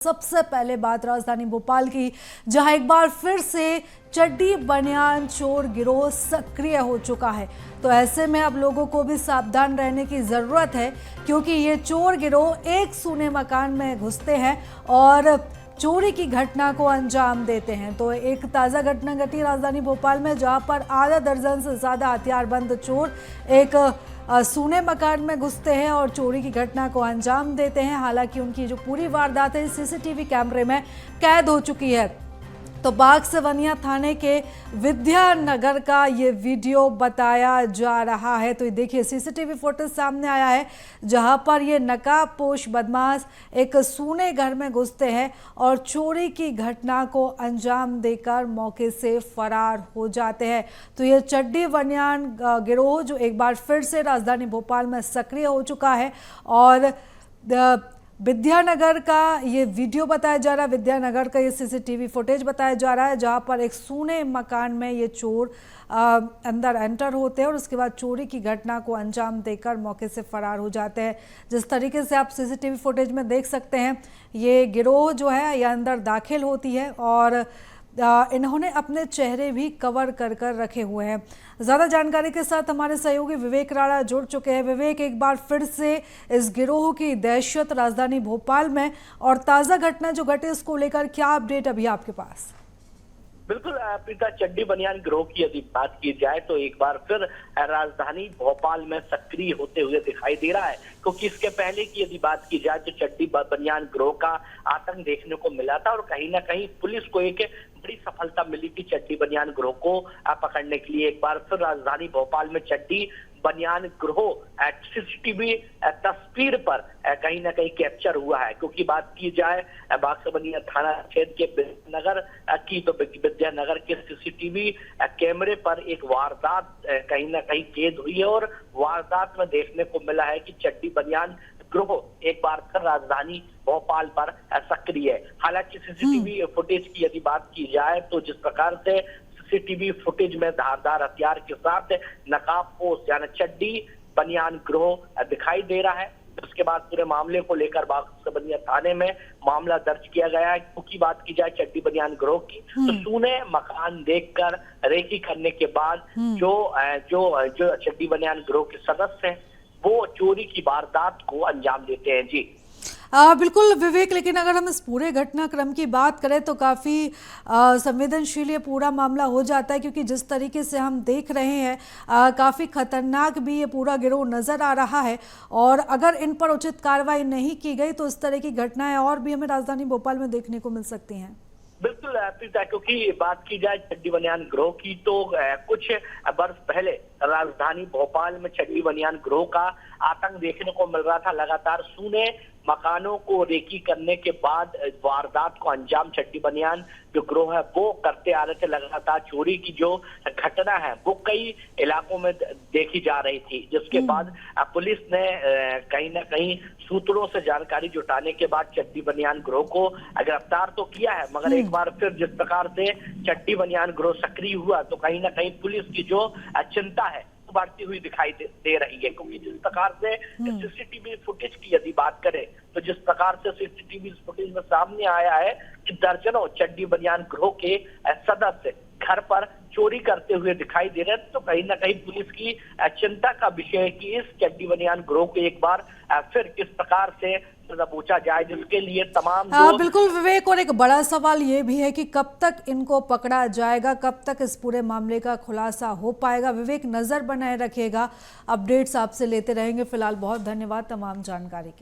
सबसे पहले बात राजधानी भोपाल की, जहां एक बार फिर से चड्डी बनियान चोर गिरोह सक्रिय हो चुका है। तो ऐसे में अब लोगों को भी सावधान रहने की ज़रूरत है, क्योंकि ये चोर गिरोह एक सूने मकान में घुसते हैं और चोरी की घटना को अंजाम देते हैं। तो एक ताज़ा घटना घटी राजधानी भोपाल में, जहां पर आधा दर्जन से ज़्यादा हथियारबंद चोर एक सूने मकान में घुसते हैं और चोरी की घटना को अंजाम देते हैं। हालांकि उनकी जो पूरी वारदात है सीसीटीवी कैमरे में कैद हो चुकी है। तो बागसवनिया थाने के विद्यानगर का ये वीडियो बताया जा रहा है। तो ये देखिए सीसीटीवी फुटेज सामने आया है, जहां पर ये नकाबपोश बदमाश एक सूने घर में घुसते हैं और चोरी की घटना को अंजाम देकर मौके से फरार हो जाते हैं। तो ये चड्डी बनियान गिरोह जो एक बार फिर से राजधानी भोपाल में सक्रिय हो चुका है और विद्यानगर का ये वीडियो बताया जा रहा है, विद्यानगर का ये सीसीटीवी फुटेज बताया जा रहा है, जहां पर एक सूने मकान में ये चोर अंदर एंटर होते हैं और उसके बाद चोरी की घटना को अंजाम देकर मौके से फरार हो जाते हैं। जिस तरीके से आप सीसीटीवी फुटेज में देख सकते हैं, ये गिरोह जो है ये अंदर दाखिल होती है और इन्होंने अपने चेहरे भी कवर कर कर रखे हुए हैं। ज़्यादा जानकारी के साथ हमारे सहयोगी विवेक राणा जुड़ चुके हैं। विवेक, एक बार फिर से इस गिरोह की दहशत राजधानी भोपाल में और ताज़ा घटना जो घटे उसको लेकर क्या अपडेट अभी आपके पास? बिल्कुल प्रीता, चड्डी बनियान गिरोह की यदि बात की जाए तो एक बार फिर राजधानी भोपाल में सक्रिय होते हुए दिखाई दे रहा है, क्योंकि इसके पहले की यदि बात की जाए तो चड्डी बनियान गिरोह का आतंक देखने को मिला था और कहीं ना कहीं पुलिस को एक बड़ी सफलता मिली थी चड्डी बनियान गिरोह को पकड़ने के लिए। एक बार फिर राजधानी भोपाल में चड्डी बनियान गिरोह सीसीटीवी तस्वीर पर कहीं ना कहीं कैप्चर हुआ है, क्योंकि बात की जाए बागसवनिया थाना क्षेत्र के विद्यानगर की, तो विद्यानगर के सीसीटीवी कैमरे पर एक वारदात कहीं ना कहीं कैद हुई है और वारदात में देखने को मिला है कि चड्डी बनियान गिरोह एक बार फिर राजधानी भोपाल पर सक्रिय है। हालांकि सीसीटीवी फुटेज की यदि बात की जाए तो जिस प्रकार से सीसीटीवी फुटेज में धारदार हथियार के साथ नकाबपोश यानी चड्डी बनियान गिरोह दिखाई दे रहा है, उसके बाद पूरे मामले को लेकर बागसवनिया थाने में मामला दर्ज किया गया है। क्योंकि बात की जाए चड्डी बनियान गिरोह की, तो सूने मकान देखकर रेकी करने के बाद जो चड्डी बनियान गिरोह के सदस्य हैं वो चोरी की वारदात को अंजाम देते हैं। जी बिल्कुल विवेक, लेकिन अगर हम इस पूरे घटनाक्रम की बात करें तो काफ़ी संवेदनशील ये पूरा मामला हो जाता है, क्योंकि जिस तरीके से हम देख रहे हैं काफ़ी खतरनाक भी ये पूरा गिरोह नज़र आ रहा है और अगर इन पर उचित कार्रवाई नहीं की गई तो इस तरह की घटनाएं और भी हमें राजधानी भोपाल में देखने को मिल सकती हैं। बिल्कुल प्रीता, क्योंकि बात की जाए चड्डी बनियान गिरोह की तो कुछ वर्ष पहले राजधानी भोपाल में चड्डी बनियान गिरोह का आतंक देखने को मिल रहा था। लगातार सूने मकानों को रेकी करने के बाद वारदात को अंजाम चड्डी बनियान जो गिरोह है वो करते आ रहे थे। लगातार चोरी की जो घटना है वो कई इलाकों में देखी जा रही थी, जिसके बाद पुलिस ने कहीं ना कहीं सूत्रों से जानकारी जुटाने के बाद चड्डी बनियान गिरोह को गिरफ्तार तो किया है, मगर एक बार फिर जिस प्रकार से चड्डी बनियान गिरोह सक्रिय हुआ तो कहीं ना कहीं पुलिस की जो चिंता है बढ़ती हुई दिखाई दे रही है। क्योंकि जिस प्रकार से सीसीटीवी फुटेज की यदि बात करें तो जिस प्रकार से सीसीटीवी फुटेज में सामने आया है कि दर्जनों चड्डी बनियान गिरोह के सदस्य घर पर चोरी करते हुए दिखाई दे रहे हैं, तो कहीं ना कहीं पुलिस की चिंता का विषय है कि इस चड्डी बनियान गिरोह को एक बार फिर किस प्रकार से पूछा जाए, जिसके लिए तमाम बिल्कुल विवेक, और एक बड़ा सवाल ये भी है कि कब तक इनको पकड़ा जाएगा, कब तक इस पूरे मामले का खुलासा हो पाएगा। विवेक, नजर बनाए रखिएगा, अपडेट्स आपसे लेते रहेंगे। फिलहाल बहुत धन्यवाद तमाम जानकारी के